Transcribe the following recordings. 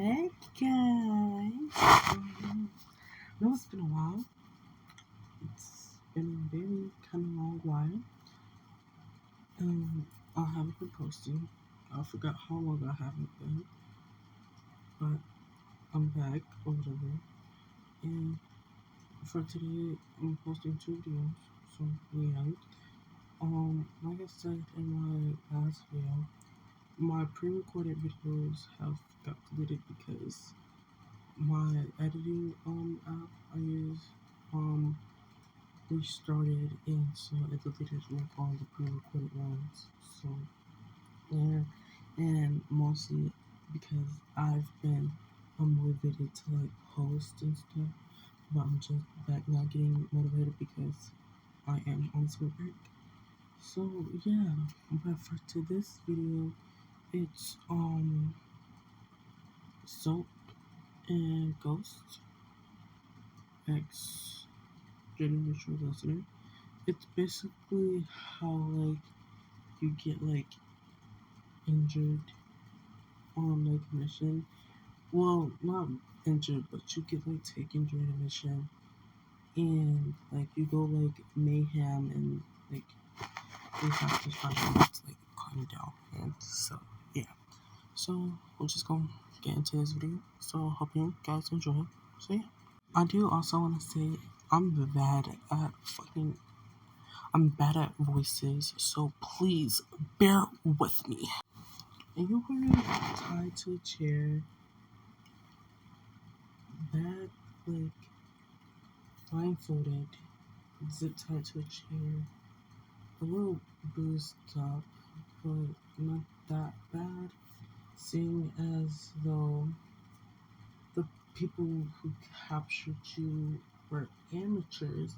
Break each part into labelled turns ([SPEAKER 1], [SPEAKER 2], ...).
[SPEAKER 1] Hey guys, I know it's been a while. It's been a very kind of long while. I haven't been posting. I forgot how long I haven't been, but I'm back or whatever. And for today, I'm posting 2 videos. So yeah. Like I said in my last video, my pre-recorded videos have got deleted because my editing app I use restarted, and so it deleted like all the pre-recorded ones. So yeah, and mostly because I've been unmotivated to like post and stuff, but I'm just back now getting motivated because I am on school break. So yeah, but for to this video, it's Soap and Ghost X Getting Ritual Listener. It's basically how like you get like injured on like a mission. Well, not injured, but you get like taken during a mission, and like you go like mayhem, and like you have to find out to like calm down. And so yeah, so we're just gonna get into this video. So hope you guys enjoy. So yeah, I do also want to say I'm bad at voices, so please bear with me. And you were tied to a chair, bag like blindfolded, zip tied to a chair, a little bruised up, but not that bad, seeing as though the people who captured you were amateurs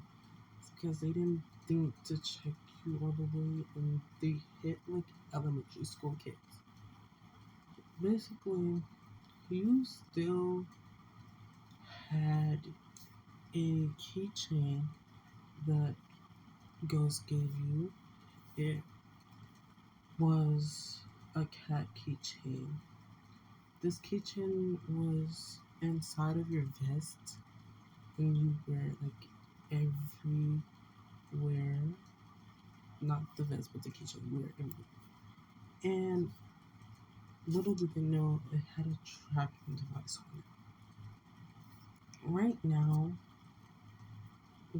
[SPEAKER 1] because they didn't think to check you all the way, and they hit like elementary school kids. Basically, you still had a keychain that Ghost gave you. It was a cat keychain. This keychain was inside of your vest, and you wear it like everywhere. Not the vest, but the keychain. You wear it everywhere. And little did they know, it had a tracking device on it. Right now,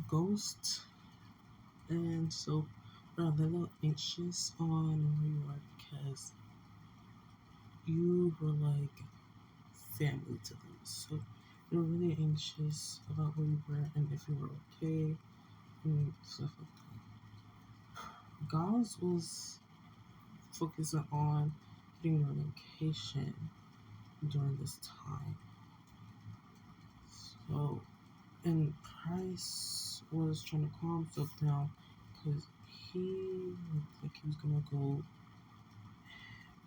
[SPEAKER 1] Ghost and Soap are a little anxious on where you are because you were like family to them. So they were really anxious about where you were and if you were okay and stuff like that. Gauze was focusing on getting your location during this time. So, and Price was trying to calm himself down because he looked like he was gonna go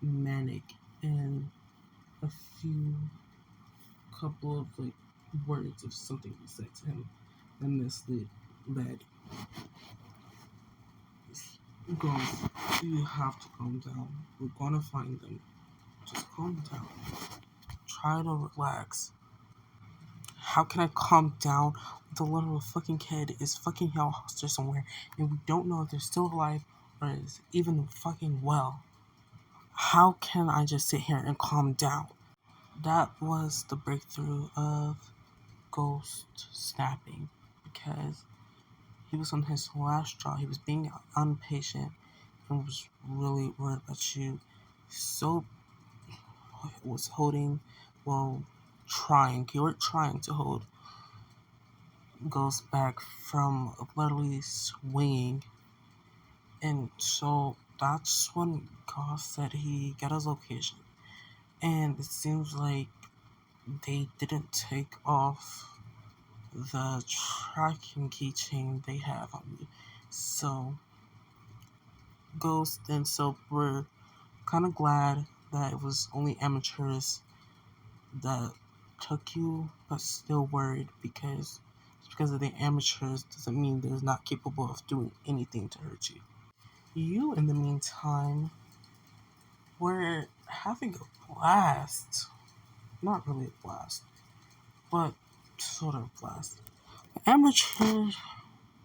[SPEAKER 1] manic, and a couple of like words of something you said to him and led goes, you have to calm down. We're gonna find them. Just calm down. Try to relax. How can I calm down? The little fucking kid is fucking held hostage somewhere, and we don't know if they're still alive or is even fucking well. How can I just sit here and calm down? That was the breakthrough of Ghost snapping, because he was on his last straw. He was being impatient and was really worried about you. So was holding, well, you were trying to hold Ghost back from literally swinging. And so that's when Ghost said he got his location. And it seems like they didn't take off the tracking keychain they have on me. So Ghost and Soap were kind of glad that it was only amateurs that took you, but still worried because of the amateurs doesn't mean they're not capable of doing anything to hurt you. You, in the meantime, were having a blast. not really a blast, but sort of a blast. Amateurs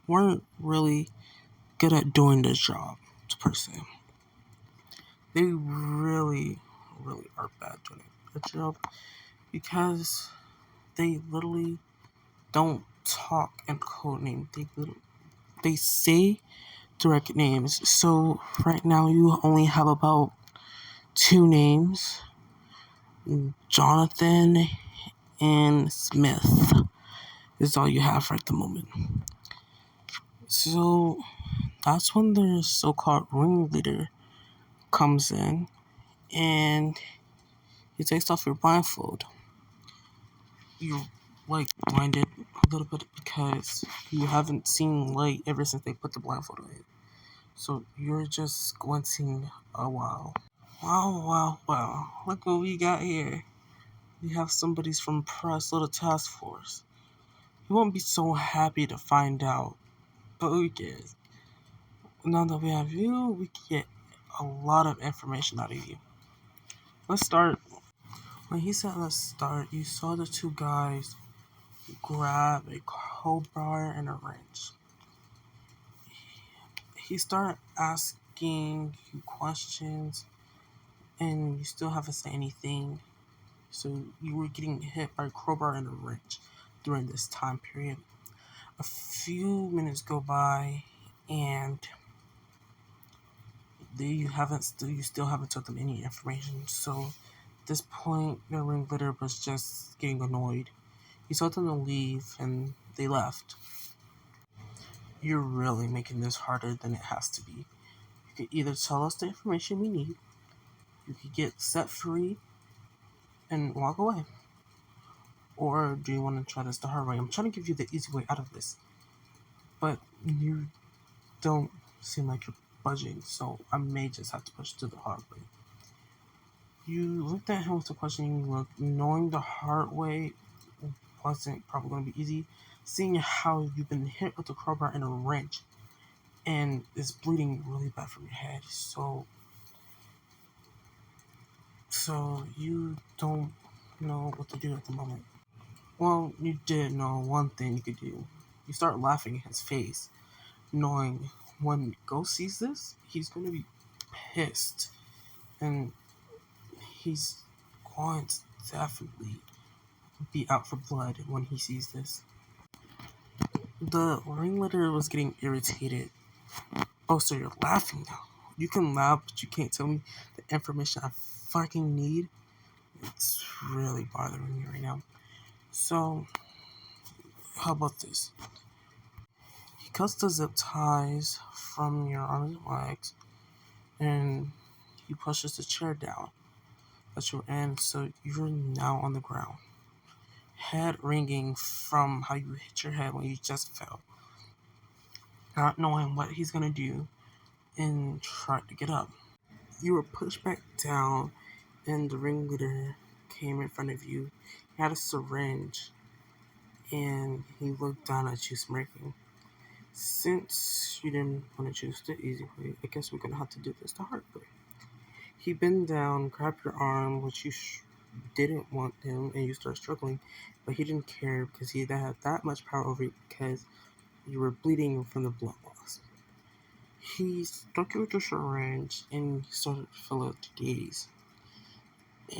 [SPEAKER 1] weren't really good at doing their job, per se. They really, really are bad doing their job because they literally don't talk in code name. They say direct names. So right now you only have about two names, Jonathan and Smith is all you have right at the moment. So that's when the so-called ringleader comes in and he takes off your blindfold. You're like blinded a little bit because you haven't seen light ever since they put the blindfold on you. So you're just squinting a while. Wow. Look what we got here. We have somebody's from Press Little Task Force. You won't be so happy to find out. But who cares? Now that we have you, we can get a lot of information out of you. Let's start. When he said let's start, you saw the two guys grab a crowbar and a wrench. He started asking you questions, and you still haven't said anything. So you were getting hit by a crowbar and a wrench during this time period. A few minutes go by, and you still haven't told them any information. So at this point, the ringleader was just getting annoyed. He told them to leave, and they left. You're really making this harder than it has to be. You could either tell us the information we need, you could get set free and walk away. Or do you want to try this the hard way? I'm trying to give you the easy way out of this. But you don't seem like you're budging, so I may just have to push to the hard way. You looked at him with a questioning look, knowing the hard way wasn't probably going to be easy, seeing how you've been hit with a crowbar and a wrench, and it's bleeding really bad from your head. So you don't know what to do at the moment. Well, you did know one thing you could do. You start laughing in his face, knowing when Ghost sees this, he's going to be pissed, and he's going to definitely be out for blood when he sees this. The ringleader was getting irritated. Oh, so you're laughing now? You can laugh, but you can't tell me the information I fucking need. It's really bothering me right now. So, how about this? He cuts the zip ties from your arms and legs, and he pushes the chair down that you're in, so you're now on the ground. Head ringing from how you hit your head when you just fell. Not knowing what he's gonna do and try to get up. You were pushed back down, and the ringleader came in front of you. He had a syringe, and he looked down at you smirking. Since you didn't want to choose the easy way, I guess we're gonna have to do this the hard way. He bent down, grabbed your arm, which you didn't want him, and you started struggling, but he didn't care because he had that much power over you because you were bleeding from the blood loss. He stuck you with the syringe and he started to fill out the days.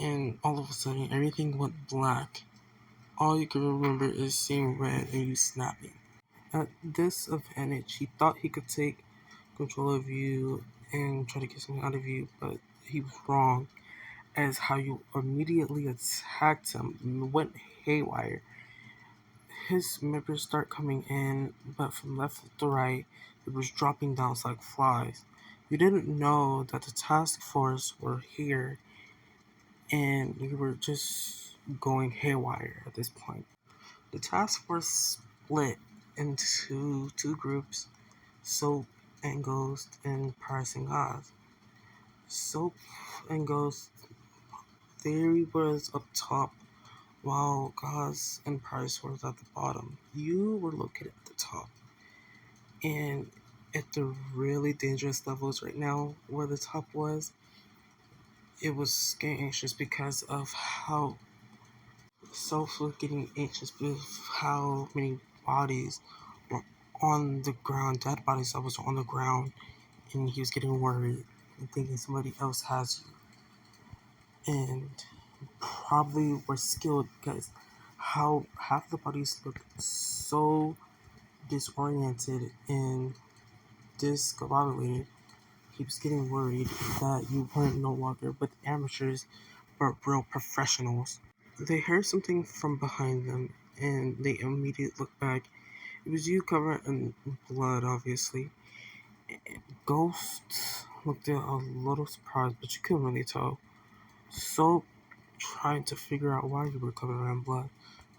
[SPEAKER 1] And all of a sudden, everything went black. All you can remember is seeing red and you snapping. At this advantage, he thought he could take control of you and try to get something out of you, but he was wrong, as how you immediately attacked him and went haywire. His members start coming in, but from left to right, it was dropping down like flies. You didn't know that the task force were here, and you were just going haywire at this point. The task force split into two groups, Soap and Ghost and Paris and Oz. Soap and Ghost, Theory was up top, while Gauze and Price were at the bottom. You were located at the top. And at the really dangerous levels right now, where the top was, it was getting anxious because of how Soap was getting anxious with how many bodies were on the ground, dead bodies that was on the ground, and he was getting worried and thinking somebody else has you. And probably were skilled because how half the bodies look so disoriented and discombobulated. He was getting worried that you weren't no longer with amateurs but real professionals. They heard something from behind them and they immediately looked back. It was you covered in blood, obviously. Ghost looked a little surprised, but you couldn't really tell. So tried to figure out why you were covered in blood,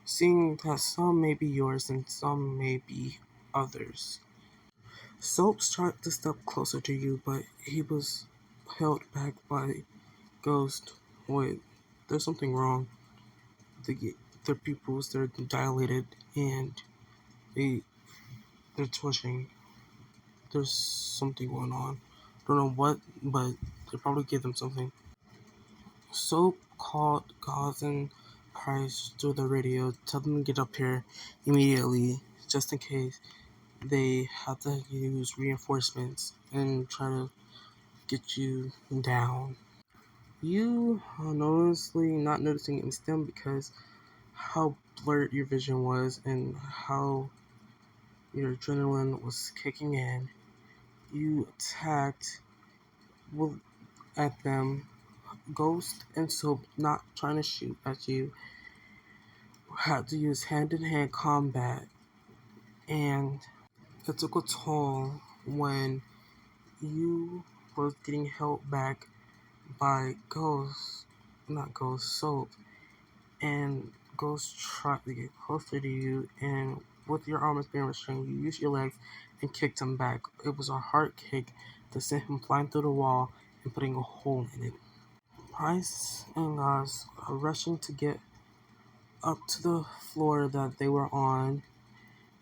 [SPEAKER 1] seeing that some may be yours and some may be others. Soaps tried to step closer to you, but he was held back by Ghost. Wait, there's something wrong. The, their pupils, they're dilated and they, they're twitching. There's something going on. Don't know what, but they probably gave them something. Soap called Gauzen Price through the radio, tell them to get up here immediately, just in case they have to use reinforcements and try to get you down. You are noticeably not noticing it in STEM because how blurred your vision was and how your adrenaline was kicking in. You attacked at them. Ghost and Soap, not trying to shoot at you, had to use hand-to-hand combat, and it took a toll when you were getting held back by Soap, and Ghost tried to get closer to you, and with your arms being restrained, you used your legs and kicked him back. It was a hard kick that sent him flying through the wall and putting a hole in it. Price and Gauze are rushing to get up to the floor that they were on,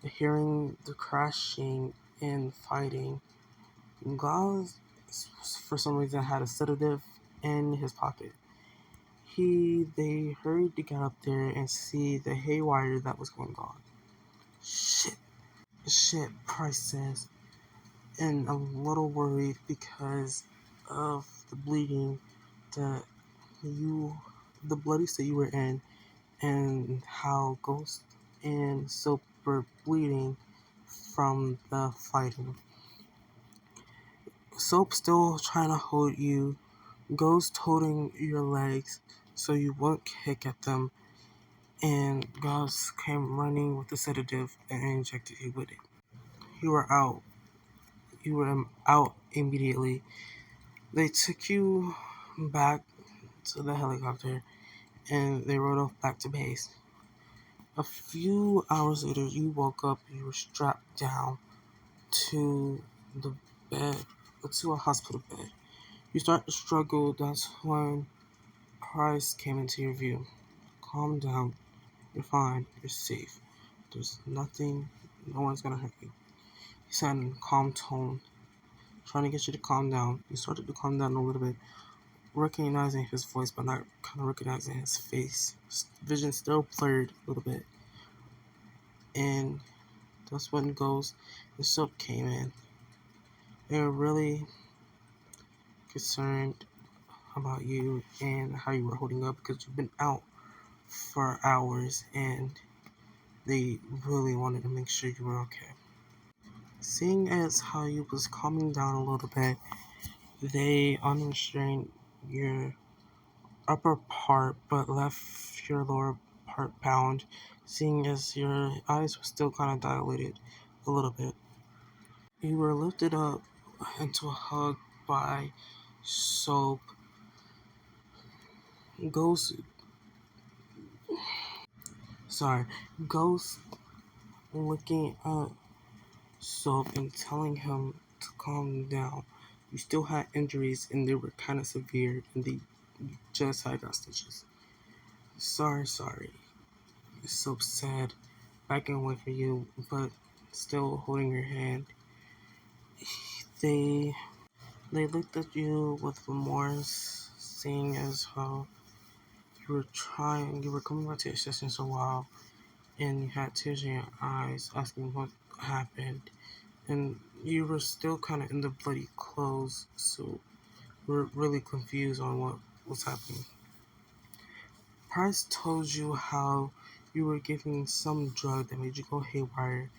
[SPEAKER 1] hearing the crashing and fighting. Gauze, for some reason, had a sedative in his pocket. They hurried to get up there and see the haywire that was going on. Shit, shit, Price says, and a little worried because of the bleeding that you, the bloody state you were in, and how Ghost and Soap were bleeding from the fighting. Soap still trying to hold you, Ghost holding your legs so you won't kick at them, and Gauze came running with the sedative and injected you with it. You were out. You were out immediately. They took you back to the helicopter and they rode off back to base. A few hours later, you woke up. You were strapped down to the bed, to a hospital bed. You start to struggle. That's when Price came into your view. Calm down. You're fine. You're safe. There's nothing. No one's gonna hurt you. He said in a calm tone, trying to get you to calm down. You started to calm down a little bit, recognizing his voice, but not kind of recognizing his face. Vision still blurred a little bit. And that's when Ghost and Soap came in. They were really concerned about you and how you were holding up because you've been out for hours and they really wanted to make sure you were okay. Seeing as how you was calming down a little bit, they unrestrained your upper part but left your lower part bound, seeing as your eyes were still kind of dilated a little bit. You were lifted up into a hug by Soap. Ghost, sorry, Ghost looking at Soap and telling him to calm down. You still had injuries and they were kind of severe and they just had got stitches. Sorry. Soap said, backing away from you, but still holding your hand. They they looked at you with remorse, seeing as how you were coming back to your assistance a while, and you had tears in your eyes asking what happened, and you were still kind of in the bloody clothes, so we're really confused on what was happening. Price told you how you were giving some drug that made you go haywire,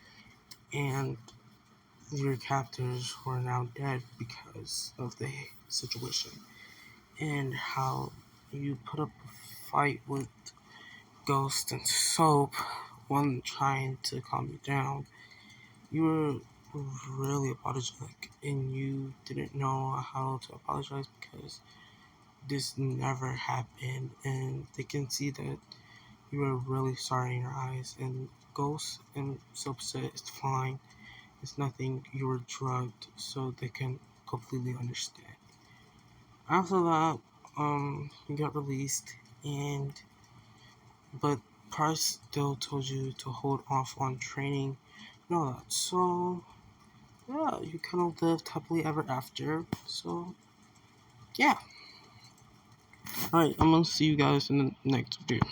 [SPEAKER 1] and your captors were now dead because of the situation, and how you put up a fight with Ghost and Soap when trying to calm you down. You were really apologetic, and you didn't know how to apologize because this never happened, and they can see that you were really sorry in your eyes. And Ghost and Soap said it's fine, it's nothing, you were drugged, so they can completely understand. After that, you got released, and but Price still told you to hold off on training and all that. So yeah, you kind of lived happily ever after. So yeah, all right, I'm gonna see you guys in the next video.